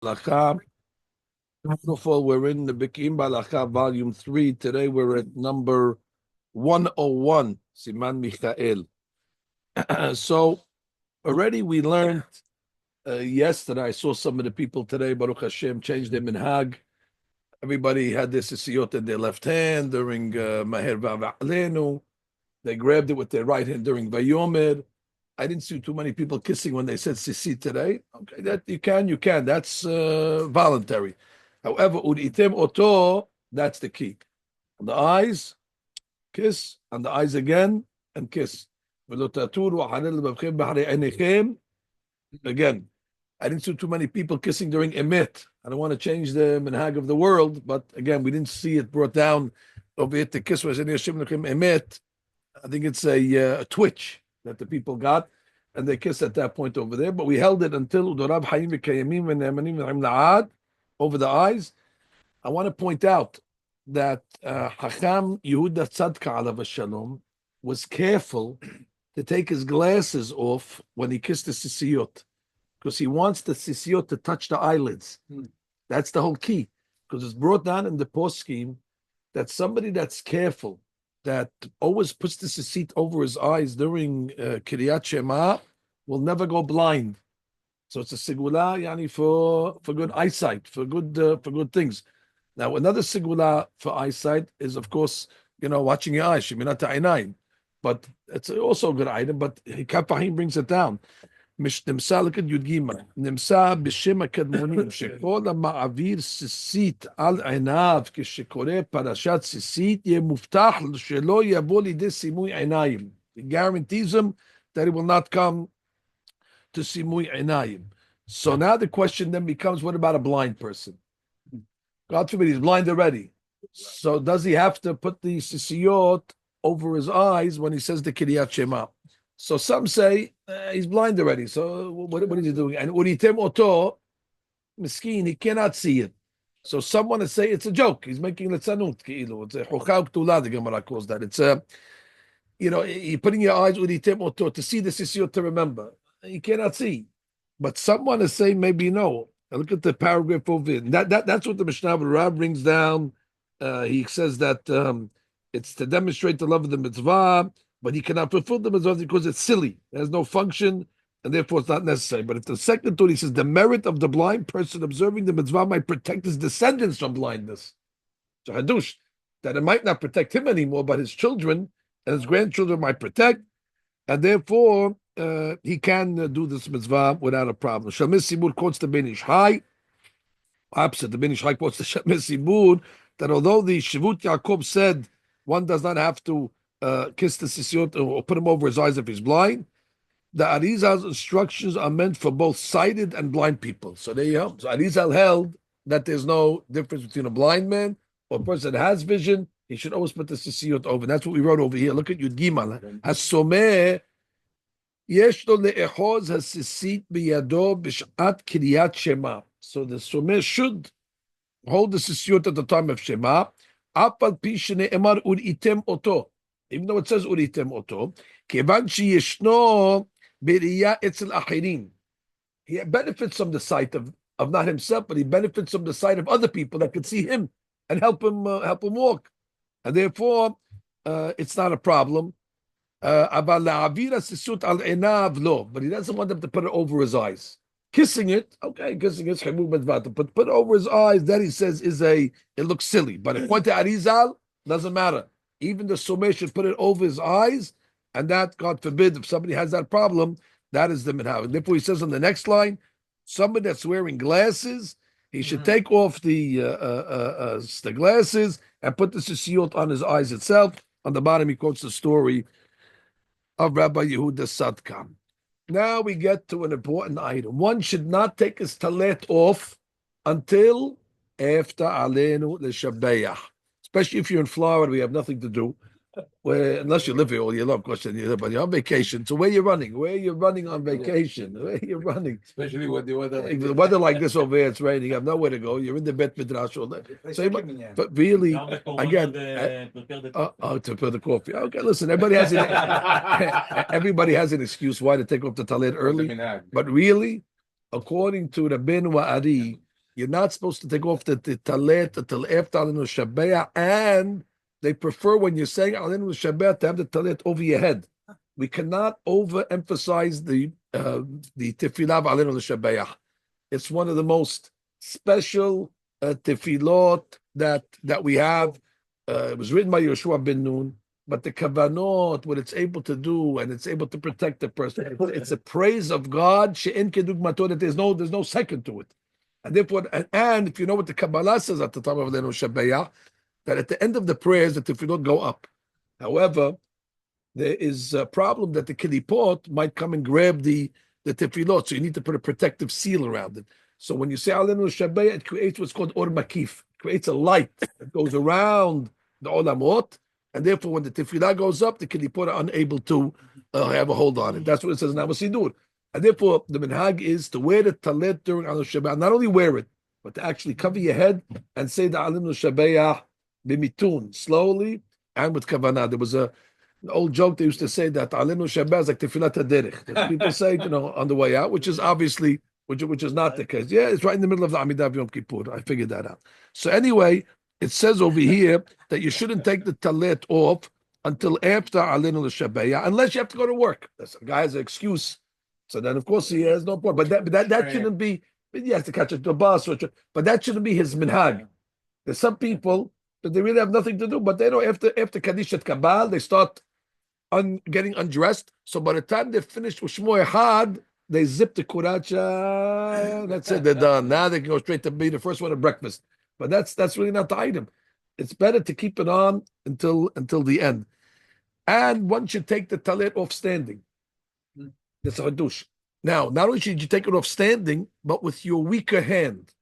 Bahalacha. Beautiful. We're in the Bekiim Bahalacha, Volume 3. Today we're at number 101, Siman Michael. So already we learned yesterday, I saw some of the people today, Baruch Hashem, changed their minhag. Everybody had their sisiyot in their left hand during Maher Va'alenu. They grabbed it with their right hand during Vayomer. I didn't see too many people kissing when they said sisi today. Okay, that you can. That's voluntary. However, uritem oto, that's the key. On the eyes, kiss. On the eyes again, and kiss. Again, I didn't see too many people kissing during emet. I don't want to change the minhag of the world, but again, we didn't see it brought down over it. The kiss was in emet. I think it's a twitch that the people got, and they kissed at that point over there. But we held it until Udorab Hayim V'Kayamim V'Ne'emanim Na'ad over the eyes. I want to point out that Hacham Yehuda Tzadka Alav Shalom was careful to take his glasses off when he kissed the sisiyot, because he wants the sisiyot to touch the eyelids. That's the whole key, because it's brought down in the post scheme that somebody that's careful, that always puts the tzitzit over his eyes during Kiryat Shema, will never go blind. So it's a sigula, yani, for good eyesight, for good things. Now another sigula for eyesight is, of course, watching your eyes. Sheminat ha'einayim, but it's also a good item. But Kapahim brings it down. נמצא לכד י"ג, נמצא בשם הקדמונים שכל המעביר סיסית על עיניו כשקורא פרשת סיסית יהיה מובטח שלא יבוא לידי סימוי עיניים. It guarantees him that he will not come to סימוי עיניים. So now the question then becomes, what about a blind person? God forbid, he's blind already. So does he have to put the sisiyot over his eyes when he says the Kiryat Shema? So some say he's blind already. So what is he doing? And uritem oto, miskin, he cannot see it. So someone to say it's a joke. He's making letzanut. It's a chochal k'tula, the Gemara calls that. It's a, you're putting your eyes uritem oto to see the sisiyot, to remember. He cannot see. But someone is saying maybe no. Look at the paragraph over there. That's what the Mishnah Rabbi brings down. He says that it's to demonstrate the love of the mitzvah, but he cannot fulfill the mitzvah because it's silly. It has no function, and therefore it's not necessary. But if the second thought, he says the merit of the blind person observing the mitzvah might protect his descendants from blindness. So hadush, that it might not protect him anymore, but his children and his grandchildren might protect, and therefore he can do this mitzvah without a problem. Shamis Sibur quotes the Ben Ish Hai. Opposite, the Ben Ish Hai quotes the Shamis Sibur, that although the Shivut Yaakov said one does not have to kiss the sisiyot or put him over his eyes if he's blind, the Arizal's instructions are meant for both sighted and blind people. So there you go. So Arizal held that there's no difference between a blind man or a person that has vision. He should always put the sisiyot over. That's what we wrote over here. Look at Yud Gimal. Has-someh yesh lo le'ehoz has-sisit biyado b'shat kiryat shema. So the someh should hold the sisiyot at the time of Shema. Apal pi shene'emar uritem oto. Even though it says uritem oto, kevan sheyeshno b'riyah etzel achirim. He benefits from the sight of not himself, but he benefits from the sight of other people that could see him and help him walk, and therefore it's not a problem. But he doesn't want them to put it over his eyes. Kissing it, okay, kissing it, but put it over his eyes, that he says it looks silly. But according to Arizal, doesn't matter. Even the someh should put it over his eyes, and that, God forbid, if somebody has that problem, that is the minhag. And therefore, he says on the next line, somebody that's wearing glasses, he should take off the glasses and put the sisiyot on his eyes itself. On the bottom, he quotes the story of Rabbi Yehuda Tzadka. Now we get to an important item. One should not take his talet off until after Aleinu L'Shabbeach. Especially if you're in Florida, we have nothing to do. Unless you live here all year long, of course, but you're on vacation. So where are you running? Where are you running on vacation? Where are you running? Especially with the weather like this over here, it's raining. You have nowhere to go. You're in the Bet Midrash. So, but really, again, to prepare the coffee. Okay, listen, everybody has an excuse why to take off the talit early. But really, according to the Ben Wa'ari, You're not supposed to take off the talet until after Alenu Shabeah, and they prefer when you're saying Alenu Shabeah to have the talet over your head. We cannot overemphasize the tefillah of Alenu Shabeah. It's one of the most special tefillot that we have. It was written by Yeshua ben Nun, but the kavanot, what it's able to do, and it's able to protect the person. It's a praise of God. She'en kedugmato, that there's no second to it. And therefore, and if you know what the Kabbalah says at the time of the Shabeah, that at the end of the prayers, the tefillot go up. However, there is a problem that the kilipot might come and grab the tefillot, so you need to put a protective seal around it. So when you say Alenu Shabeah, it creates what's called or makif. It creates a light that goes around the olamot, and therefore when the tefillah goes up, the kilipot are unable to have a hold on it. That's what it says in Amasidur. And therefore, the minhag is to wear the talet during Alenu Shabeah. Not only wear it, but to actually cover your head and say the Alenu Shabeah bimitun, slowly and with kavanah. There was an old joke they used to say that Alenu Shabeah is like tefillat haderech. People say, on the way out, which is obviously, which is not the case. Yeah, it's right in the middle of the Amidah of Yom Kippur. I figured that out. So anyway, it says over here that you shouldn't take the talet off until after Alenu Shabeah, unless you have to go to work. That's a guy has an excuse. So then, of course, he has no point. But that shouldn't be. He has to catch a bus, but that shouldn't be his minhag. There's some people that they really have nothing to do, but they know after Kadishat Kabal, they start getting undressed. So by the time they're finished with Shmo Echad, they zip the kuracha. That's it. They're done. Now they can go straight to be the first one at breakfast. But that's really not the item. It's better to keep it on until the end. And one should take the talit off standing. That's a hadush. Now, not only should you take it off standing, but with your weaker hand.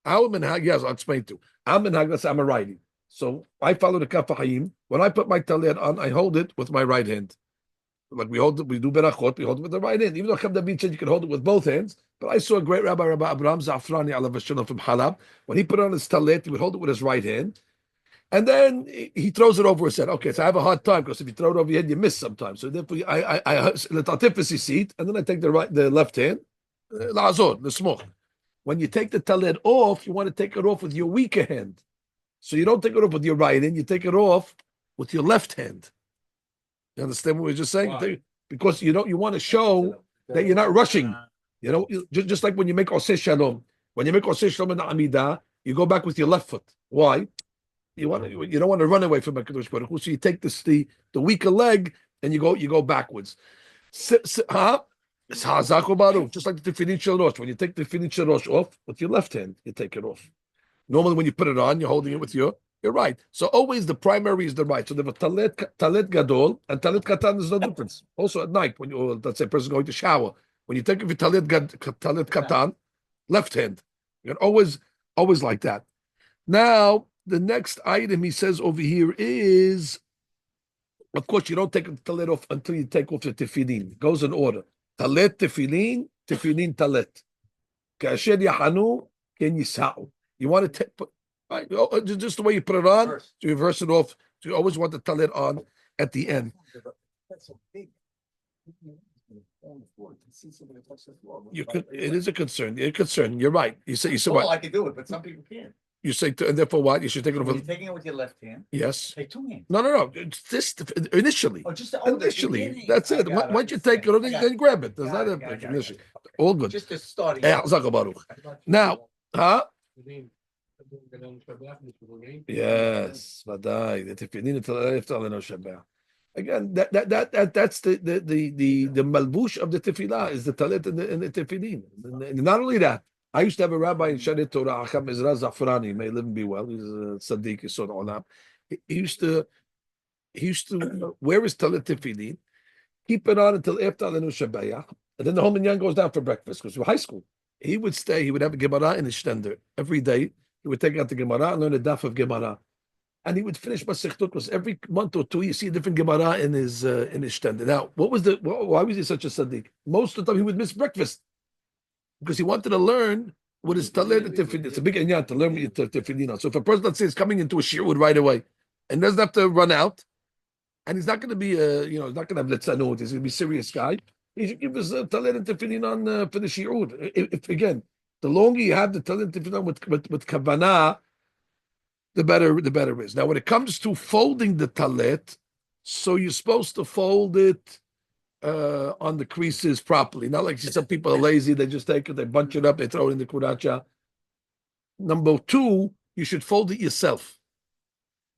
Our minhag, yes, I'll explain to you. Our minhag, let's say I'm a righty. So I follow the Kaf HaChaim. When I put my talit on, I hold it with my right hand. Like we hold it, we do berachot, we hold it with the right hand. Even though Chaim David said you can hold it with both hands, but I saw a great Rabbi Abraham Zafrani alav Shalom from Halab. When he put on his talit, he would hold it with his right hand. And then he throws it over his head. Okay, so I have a hard time because if you throw it over your head, you miss sometimes. So therefore, I let artifice seat, and then I take the left hand, la'azor, the smoke. When you take the talit off, you want to take it off with your weaker hand. So you don't take it off with your right hand, you take it off with your left hand. You understand what we're just saying? Why? Because you want to show that you're not rushing. Just like when you make Oziel Shalom. When you make Oziel Shalom in the Amidah, you go back with your left foot. Why? You don't want to run away from HaKadosh Baruch Hu, so you take the weaker leg and you go backwards. Just like the Tefillin Shel Rosh. When you take the Tefillin Shel Rosh off with your left hand, you take it off. Normally, when you put it on, you're holding it with your right. So always the primary is the right. So there was talit gadol and talit katan. There's no difference. Also at night, when let's say a person going to shower, when you take your talit katan, left hand, you're always like that. Now the next item he says over here is, of course, you don't take the talit off until you take off the tefillin. It goes in order: talit tefillin, tefillin talit. Kasher yahanu ken yisau. You want to take, right, just the way you put it on, so you reverse it off. So you always want the talit on at the end. It is a concern. You're concerned. You're right. You say well, what? I can do it, but some people can't. You say, and therefore what? You should take it off. You're taking it with your left hand. Yes. Take two hands. No. Just initially. Initially. That's it. Once you take it, then grab it. There's not a initially. All good. Just a starting. Now, huh? Yes, vadai. The tefillin Alenu Shabeah. Again, that's the malbush of the tefillah is the talit and the tefillin. And not only that, I used to have a rabbi in Shani Torah, Acham Ezra Zafrani, may live and be well. He's a tzaddik, he's on olam. He used to wear his talit tefillin, keep it on until after Alenu Shabeah, and then the whole minyan goes down for breakfast because we're high school. He would stay. He would have a Gemara in his shtender every day. He would take out the Gemara and learn a daf of Gemara, and he would finish Masechtot because every month or two you see a different Gemara in his shtender. Now, why was he such a tzaddik? Most of the time he would miss breakfast because he wanted to learn what is talit and tefillin. It's a big inyan to learn what tefillin on. So if a person, let's say, is coming into a shiur right away and doesn't have to run out, and he's not going to be he's not going to have litzanut, he's going to be a serious guy. He should give his talit and tefillin on for the shiur. If again, The longer you have the talit tefillah with kavanah, the better is. Now, when it comes to folding the talit, so you're supposed to fold it on the creases properly. Not like some people are lazy; they just take it, they bunch it up, they throw it in the kuracha. Number two, you should fold it yourself.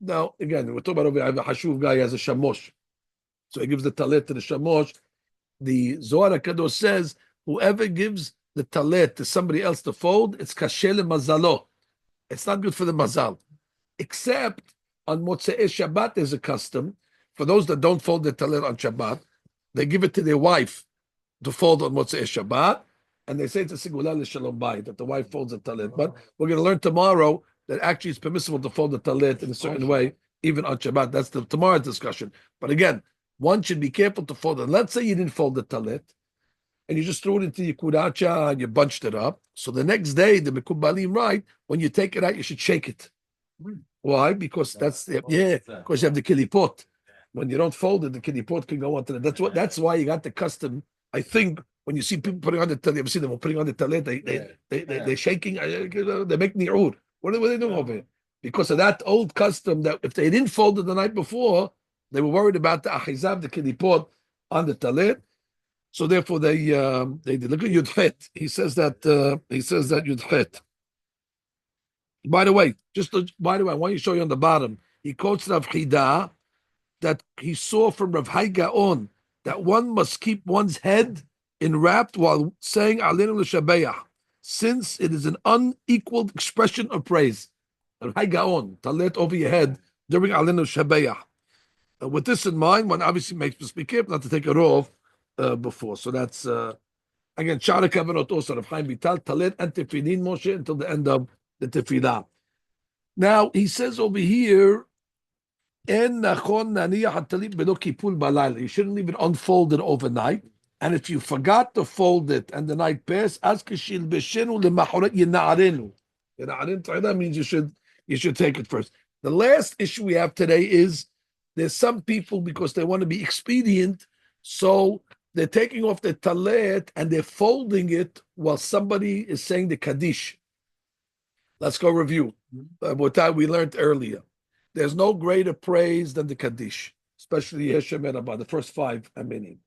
Now, again, we're talking about over a hashuv guy has a shamosh, so he gives the talit to the shamosh. The Zohar HaKadosh says, whoever gives the talit to somebody else to fold, it's kasher mazalo. It's not good for the mazal. Except on Motzei Shabbat, there's a custom. For those that don't fold the talit on Shabbat, they give it to their wife to fold on Motzei Shabbat, and they say it's a singular Shalom bayit, that the wife folds the talit. But we're going to learn tomorrow that actually it's permissible to fold the talit in a certain way, even on Shabbat. That's tomorrow's discussion. But again, one should be careful to fold it. Let's say you didn't fold the talit, and you just threw it into your kuracha and you bunched it up. So the next day, the Mekubalim write, when you take it out, you should shake it. Why? Because because you have the kilipot. When you don't fold it, the kilipot can go onto it. That's why you got the custom. I think when you see people putting on the talit, you ever see them putting on the talit, they're shaking, they make ni'ur. What are they doing over here? Because of that old custom that if they didn't fold it the night before, they were worried about the achizav, the kilipot on the talit. So therefore they did. Look at Yudchet. He says that Yudchet. By the way, I want to show you on the bottom. He quotes Rav Chida that he saw from Rav Hai Gaon that one must keep one's head enwrapped while saying Aleinu l'shabeach, since it is an unequaled expression of praise. Rav Hai Gaon, talit over your head during Aleinu l'shabeach. With this in mind, one obviously makes us be careful not to take it off before. So that's again Shara Kavanot also of Chaim Vital talit and tefillin Moshe until the end of the tefillah. Now he says over here, you shouldn't leave it unfolded overnight. And if you forgot to fold it and the night passed, that means you should take it first. The last issue we have today is there's some people, because they want to be expedient, so they're taking off the talet and they're folding it while somebody is saying the Kaddish. Let's go review what we learned earlier. There's no greater praise than the Kaddish, especially Yeshem and Rabbi, the first 5 Aminim.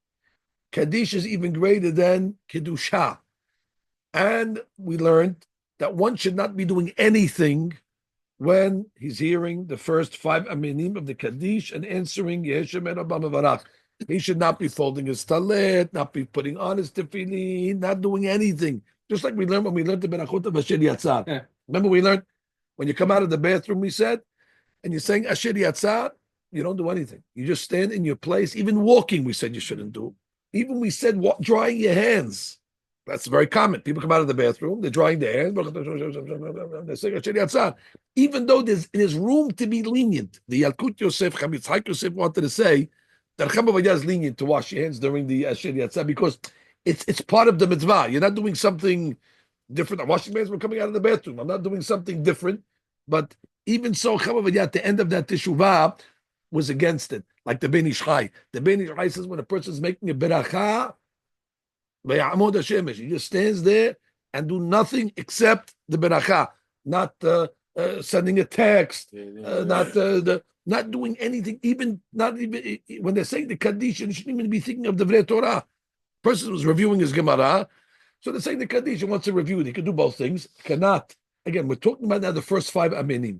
Kaddish is even greater than Kiddusha. And we learned that one should not be doing anything when he's hearing the first 5 Aminim of the Kaddish and answering Yeshem and Rabbi Mevarach. He should not be folding his talit, not be putting on his tefillin, not doing anything. Just like we learned when we learned the Berachot of Asher Yatzar. Yeah. Remember we learned when you come out of the bathroom, we said, and you're saying Asher Yatzar, you don't do anything. You just stand in your place. Even walking, we said you shouldn't do. Even we said drying your hands. That's very common. People come out of the bathroom, they're drying their hands, they're saying Asher Yatzar. Even though there's room to be lenient. The Yalkut Yosef, Chaim Yosef wanted to say that Chama is lenient to wash your hands during the Asher Yatzar because it's part of the mitzvah. You're not doing something different. I'm washing my hands when coming out of the bathroom. I'm not doing something different. But even so, Chama at the end of that teshuvah was against it. Like the Ben Ish Chai. The Ben Ish Chai says when a person is making a beracha, he just stands there and do nothing except the beracha, not sending a text, not doing anything, not even when they're saying the Kaddish, you shouldn't even be thinking of the Vrei Torah. Person was reviewing his Gemara, so they're saying the Kaddish, he wants to review it. He can do both things, cannot. Again, we're talking about now the first 5 Aminim,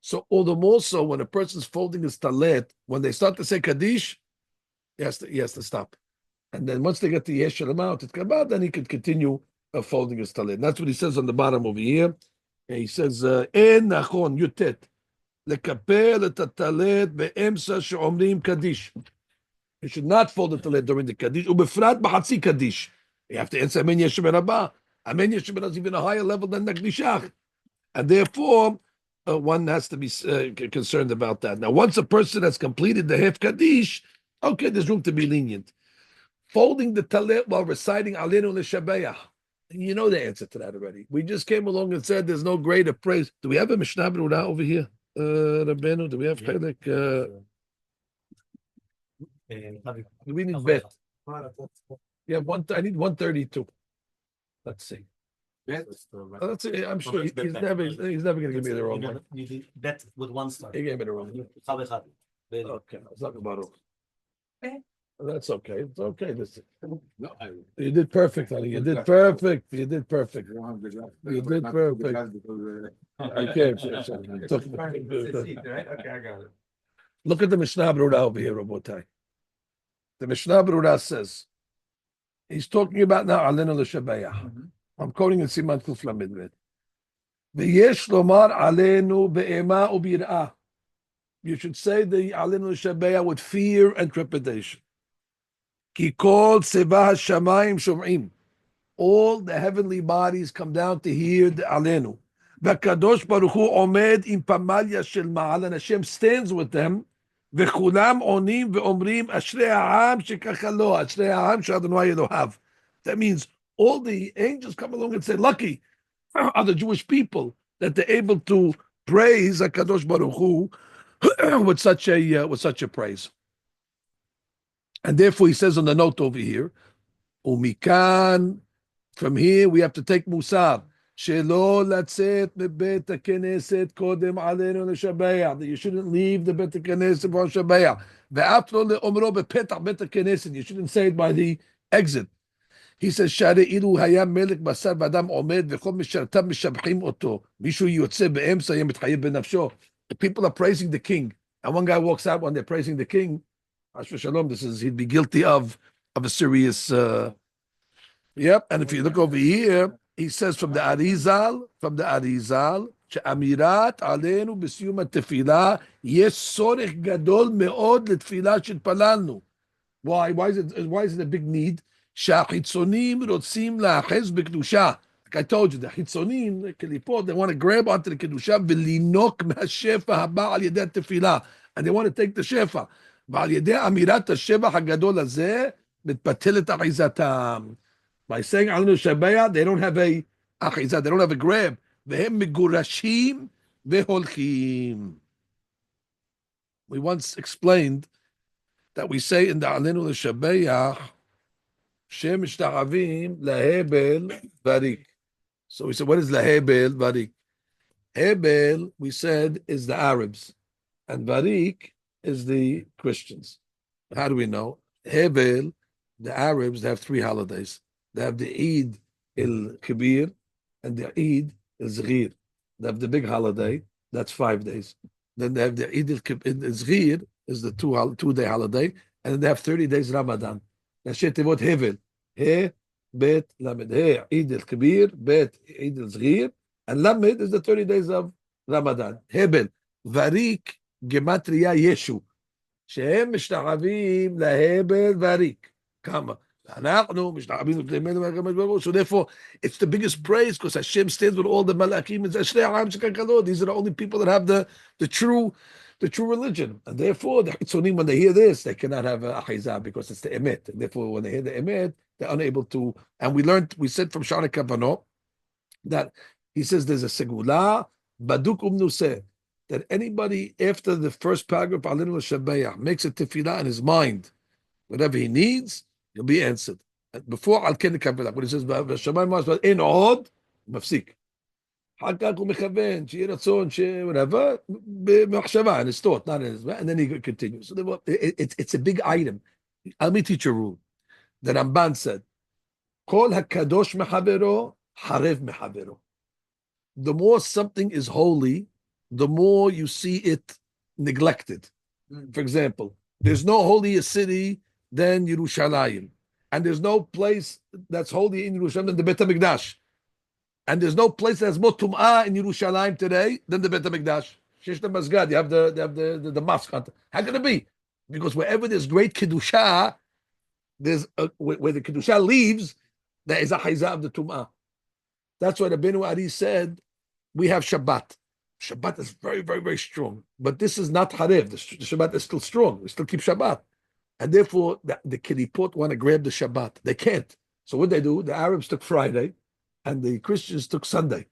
So all the more so when a person's folding his talet, when they start to say Kaddish, he has to stop. And then once they get the Yesh Shalom out, then he can continue folding his talet. And that's what he says on the bottom over here. And he says, En nachon yutet. לקפל את הטלית באמצע שאומרים קדיש. You should not fold the talet during the Kaddish, ובפרט בחצי Kaddish. You have to answer Amen Yeshem Rabbah. Amen Yeshem Rabbah is even a higher level than Nagdishach. And therefore, one has to be concerned about that. Now, once a person has completed the half Kaddish, okay, there's room to be lenient. Folding the talet while reciting Aleinu l'shabeach. You know the answer to that already. We just came along and said there's no greater praise. Do we have a Mishnah Berurah over here? Rabbeinu, do we have Chelek? Do we need bet? Yeah, I need 132. Let's see. That's it. I'm sure he's never going to give me the wrong one. You bet with 1 star. He gave me the wrong one. Okay, I was talking about it. That's okay. It's okay. No, You did perfect, honey. You did perfect. You did perfect. You did perfect. Okay. Okay, I got it. Look at the Mishnah Berurah over here, Rabotai. The Mishnah Berurah says, he's talking about now Alenu l'Shabayach. I'm quoting in Siman Kuf Lamidred. V'yesh lomar alenu be'ema u'bir'ah. You should say the Alenu l'Shabayach with fear and trepidation. Ki kol tzevah hashamayim shom'im. All the heavenly bodies come down to hear the Alenu. V'kadosh Baruch Hu omed im pamalya shel ma'al, and Hashem stands with them. V'chulam onim ve'omrim ashrei ha'am shekachalo, ashrei ha'am she'Adonai Elohav. That means all the angels come along and say, lucky are the Jewish people that they're able to praise HaKadosh Baruch Hu with such a praise. And therefore he says on the note over here, Umikan, from here we have to take Musar. Shelo latzet mebet haKnesset kodem alenu l'shabayach. That you shouldn't leave the Bet haKnesset for Shabayach. Ve'af lo le'omro bepetach Bet haKnesset. You shouldn't say it by the exit. He says, "Share ilu hayam melech basar v'adam omed v'chol mishartam mishabchim oto. Mishu yotze be'emsa yem mitchayev benafsho." The people are praising the king, and one guy walks out when they're praising the king. Shalom. He'd be guilty of a serious. Yep. And if you look over here, he says from the Arizal, she'amirat alenu b'siyum ha'tefillah yesh sorech gadol me'od letfilah she'tpalalnu. Why? Why is it a big need? Sha'chitzonim rotzim la'achez b'kedusha. Like I told you, the chitzonim, the kelipot, they want to grab onto the kedusha v'linok ma'ashefa haba al yedei tefillah, and they want to take the shefa. ועל ידי אמירת השבח הגדול הזה, מתבטלת אחיזתם. By saying Alenu Shabayach, they don't have a achizah, they don't have a grab. והם מגורשים והולכים. We once explained that we say in the Alenu Shabayach, שהם משתחווים להבל וריק. So we said, what is להבל וריק? Hebel, we said, is the Arabs, and Varik is the Christians. How do we know? Hebel, the Arabs, they have 3 holidays. They have the Eid el-Kabir and the Eid el-Zghir. They have the big holiday, that's 5 days. Then they have the Eid el-Zghir, is the 2-day holiday, and then they have 30 days Ramadan. That's Shetivot Hebel. He, Bet, Lamed. He, Eid el-Kabir, Bet, Eid el-Zghir, and Lamed is the 30 days of Ramadan. Hebel. Varik, Gematria Yeshu. שהם משתחווים להבל וריק. כמה? אנחנו משתחווים להבל. So therefore, it's the biggest praise because Hashem stands with all the malakim. These are the only people that have the true religion. And therefore, the Chitzonim, when they hear this, they cannot have a achizah because it's the emet. And therefore, when they hear the emet, they're unable to. And we said from Shana Kavanot that he says there's a segula, baduk nuseh, that anybody after the first paragraph, Alenu Shabayach, makes a tefillah in his mind, whatever he needs, he'll be answered. Before Al Ken Kavanah, when he says Shamayim Mas in od, mafsik. Hakak u'mechaven, she'ir ratzon, whatever, b'machshava, in his thought, not in his, and then he continues. So it's a big item. Let me teach you a rule. The Ramban said, Kol hakadosh mechavero, harev mechavero. The more something is holy, the more you see it neglected. For example, there's no holier city than Yerushalayim. And there's no place that's holy in Yerushalayim than the Beit HaMikdash. And there's no place that has more tum'ah in Yerushalayim today than the Beit HaMikdash. Shesh the Masgad, you have the mosque. How can it be? Because wherever there's great Kedusha, where the Kedusha leaves, there is a hayzah of the tum'ah. That's why the Benu Ari said, we have Shabbat. Shabbat is very, very, very strong. But this is not Harev. The Shabbat is still strong. We still keep Shabbat. And therefore, the Kiripot want to grab the Shabbat. They can't. So what they do, the Arabs took Friday, and the Christians took Sunday.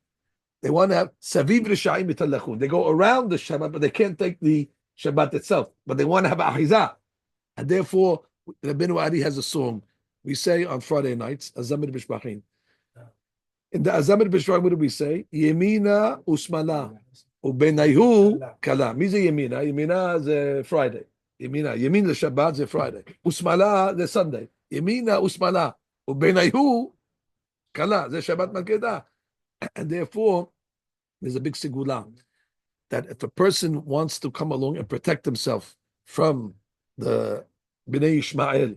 They want to have Saviv Rishayim Mitalachun. They go around the Shabbat, but they can't take the Shabbat itself. But they want to have Ahizah. And therefore, the Benu Ari has a song. We say on Friday nights, Azamir Bishbachin. In the Azamir Bishra, what do we say? Yemina usmala. Ubenayhu kala. Mizah Yemina. Yemina is Friday. Yemina Shabbat is Friday. Usmala is Sunday. Yemina usmala. Ubenayhu kala. Is Shabbat Malkedah. And therefore, there's a big sigula that if a person wants to come along and protect himself from the Bnei Ishmael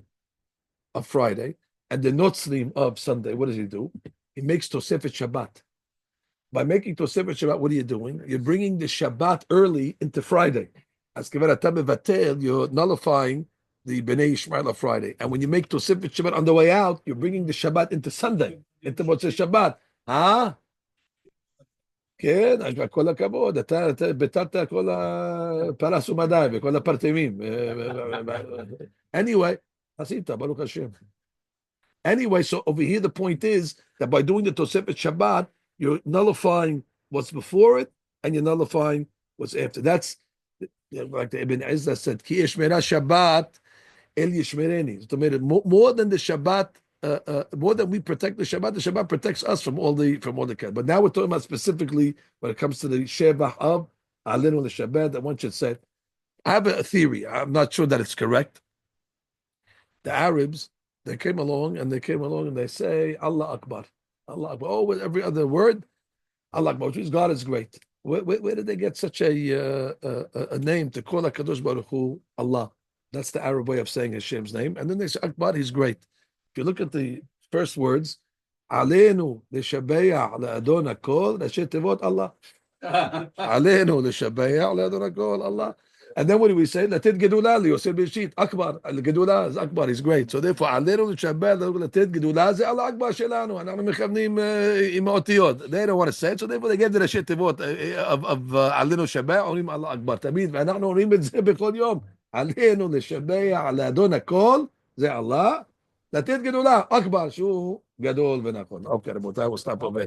of Friday and the Notzrim of Sunday, what does he do? He makes Tosefet Shabbat. By making Tosefet Shabbat, what are you doing? You're bringing the Shabbat early into Friday. As Vatel, you're nullifying the Bnei Ishmael of Friday. And when you make Tosefet Shabbat on the way out, you're bringing the Shabbat into Sunday, into Motzei Shabbat. Huh? כן, כל הכבוד, אתה ביטלת כל הפרס ומדי וכל הפרטמים. Anyway, עשית, ברוך השם. Anyway, so over here the point is that by doing the Tosefet Shabbat, you're nullifying what's before it and you're nullifying what's after. That's like the Ibn Izzah said, Ki Yishmera Shabbat El Yishmereni. More than the Shabbat, more than we protect the Shabbat protects us from all the kind. But now we're talking about specifically when it comes to the Shevach of Alinu the Shabbat, that one should say. I have a theory. I'm not sure that it's correct. The Arabs, they came along and they say Allah Akbar. Allah Akbar. Oh, with every other word, Allah Akbar, which means God is great. Where did they get such a name to call HaKadosh Baruch Hu Allah? That's the Arab way of saying Hashem's name. And then they say Akbar, he's great. If you look at the first words, Aleinu l'shabeya le'adon hakol, Rashi Tevot Allah. Aleinu l'shabeya le'adon hakol Allah. And then what do we say? Lated gedula li'yosef b'shit. Akbar. Gedula is Akbar. He's great. So therefore, Aleinu l'shabeya lated gedula ze Allah Akbar shelanu. Ananu mechavnim im otiyot. They don't want to say it, so therefore they gave the Rashi Tevot of Aleinu l'shabeya orim Allah Akbar. Tamid. ואנחנו אומרים את זה בכל יום. Aleinu l'shabeya le'adon hakol זה Allah. לתת גדולה, אכבר שהוא גדול ונכון. אוקיי, רבותיי, we'll stop over.